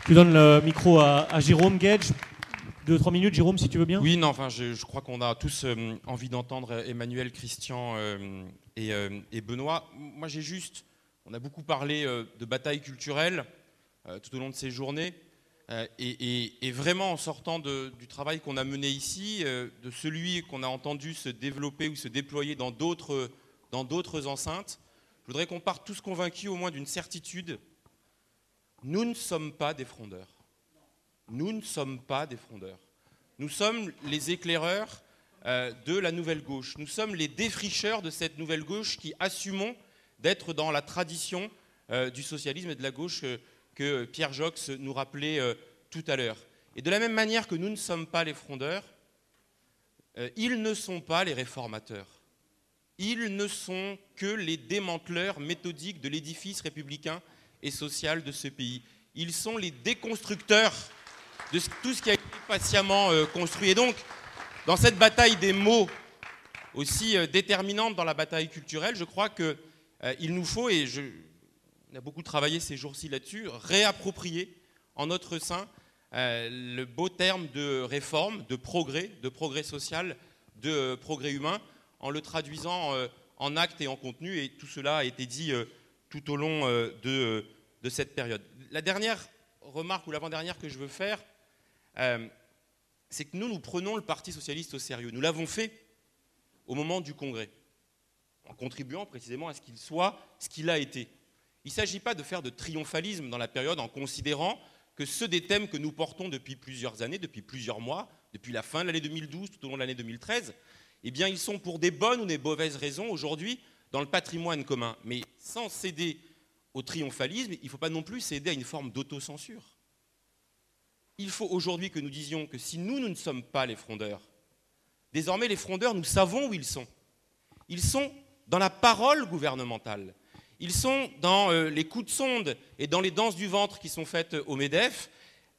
Tu donnes le micro à Jérôme Gage. 2-3 minutes, Jérôme, si tu veux bien. Oui, non, enfin, je crois qu'on a tous envie d'entendre Emmanuel, Christian et Benoît. Moi, on a beaucoup parlé de bataille culturelle tout au long de ces journées. Et vraiment, en sortant du travail qu'on a mené ici, de celui qu'on a entendu se développer ou se déployer dans d'autres enceintes, je voudrais qu'on parte tous convaincus au moins d'une certitude. Nous ne sommes pas des frondeurs. Nous ne sommes pas des frondeurs. Nous sommes les éclaireurs de la nouvelle gauche. Nous sommes les défricheurs de cette nouvelle gauche qui assumons d'être dans la tradition du socialisme et de la gauche que Pierre Jox nous rappelait tout à l'heure. Et de la même manière que nous ne sommes pas les frondeurs, ils ne sont pas les réformateurs. Ils ne sont que les démanteleurs méthodiques de l'édifice républicain et social de ce pays. Ils sont les déconstructeurs de tout ce qui a été patiemment construit. Et donc, dans cette bataille des mots, aussi déterminante dans la bataille culturelle, je crois qu'il nous faut, et on a beaucoup travaillé ces jours-ci là-dessus, réapproprier en notre sein le beau terme de réforme, de progrès social, de progrès humain, en le traduisant en actes et en contenu. Et tout cela a été dit tout au long de cette période. La dernière remarque ou l'avant-dernière que je veux faire, c'est que nous prenons le Parti socialiste au sérieux. Nous l'avons fait au moment du Congrès, en contribuant précisément à ce qu'il soit ce qu'il a été. Il ne s'agit pas de faire de triomphalisme dans la période en considérant que ceux des thèmes que nous portons depuis plusieurs années, depuis plusieurs mois, depuis la fin de l'année 2012, tout au long de l'année 2013, eh bien, ils sont pour des bonnes ou des mauvaises raisons aujourd'hui dans le patrimoine commun. Mais sans céder au triomphalisme, il ne faut pas non plus céder à une forme d'autocensure. Il faut aujourd'hui que nous disions que si nous ne sommes pas les frondeurs, désormais les frondeurs, nous savons où ils sont. Ils sont dans la parole gouvernementale. Ils sont dans les coups de sonde et dans les danses du ventre qui sont faites au MEDEF.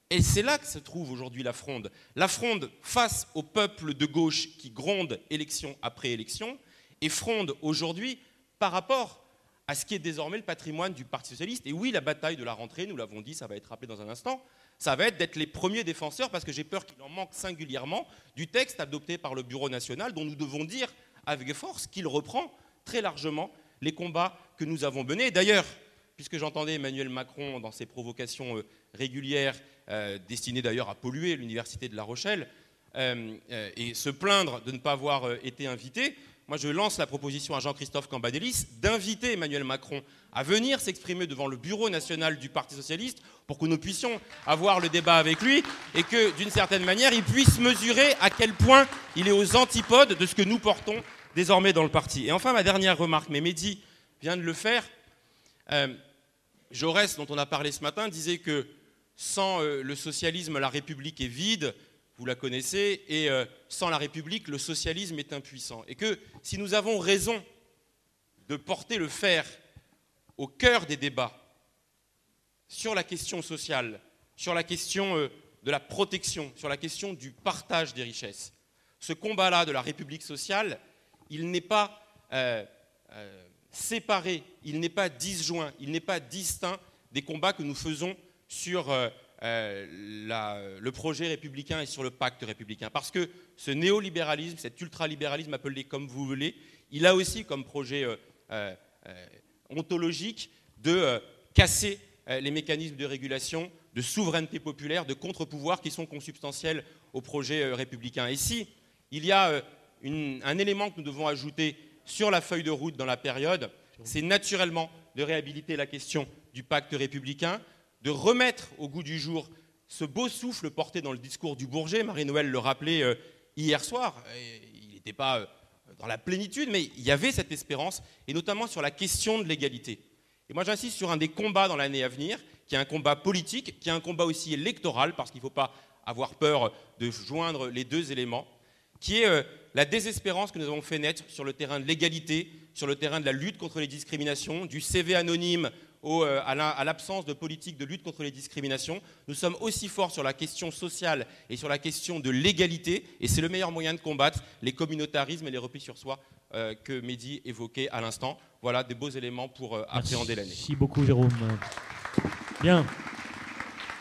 Et c'est là que se trouve aujourd'hui la fronde. La fronde face au peuple de gauche qui gronde élection après élection et fronde aujourd'hui par rapport à ce qui est désormais le patrimoine du Parti socialiste. Et oui, la bataille de la rentrée, nous l'avons dit, ça va être rappelé dans un instant, ça va être d'être les premiers défenseurs, parce que j'ai peur qu'il en manque singulièrement, du texte adopté par le Bureau national, dont nous devons dire avec force qu'il reprend très largement les combats que nous avons menés. Et d'ailleurs, puisque j'entendais Emmanuel Macron dans ses provocations régulières, destinées d'ailleurs à polluer l'université de La Rochelle, et se plaindre de ne pas avoir été invité, moi je lance la proposition à Jean-Christophe Cambadélis d'inviter Emmanuel Macron à venir s'exprimer devant le Bureau national du Parti socialiste pour que nous puissions avoir le débat avec lui et que, d'une certaine manière, il puisse mesurer à quel point il est aux antipodes de ce que nous portons désormais dans le parti. Et enfin, ma dernière remarque, mais Mehdi vient de le faire, Jaurès, dont on a parlé ce matin, disait que sans le socialisme, la République est vide, vous la connaissez, et sans la République, le socialisme est impuissant. Et que si nous avons raison de porter le fer au cœur des débats sur la question sociale, sur la question de la protection, sur la question du partage des richesses, ce combat-là de la République sociale, il n'est pas séparé, il n'est pas disjoint, il n'est pas distinct des combats que nous faisons sur le projet républicain et sur le pacte républicain. Parce que ce néolibéralisme, cet ultralibéralisme, appelé comme vous voulez, il a aussi comme projet ontologique de casser les mécanismes de régulation, de souveraineté populaire, de contre-pouvoir qui sont consubstantiels au projet républicain. Et si il y a un élément que nous devons ajouter sur la feuille de route dans la période, c'est naturellement de réhabiliter la question du pacte républicain, de remettre au goût du jour ce beau souffle porté dans le discours du Bourget. Marie-Noëlle le rappelait hier soir. Il n'était pas dans la plénitude, mais il y avait cette espérance, et notamment sur la question de l'égalité. Et moi, j'insiste sur un des combats dans l'année à venir, qui est un combat politique, qui est un combat aussi électoral, parce qu'il ne faut pas avoir peur de joindre les deux éléments, qui est la désespérance que nous avons fait naître sur le terrain de l'égalité, sur le terrain de la lutte contre les discriminations, du CV anonyme à l'absence de politique de lutte contre les discriminations. Nous sommes aussi forts sur la question sociale et sur la question de l'égalité, et c'est le meilleur moyen de combattre les communautarismes et les replis sur soi que Mehdi évoquait à l'instant. Voilà des beaux éléments pour appréhender l'année. Merci beaucoup, Jérôme. Bien.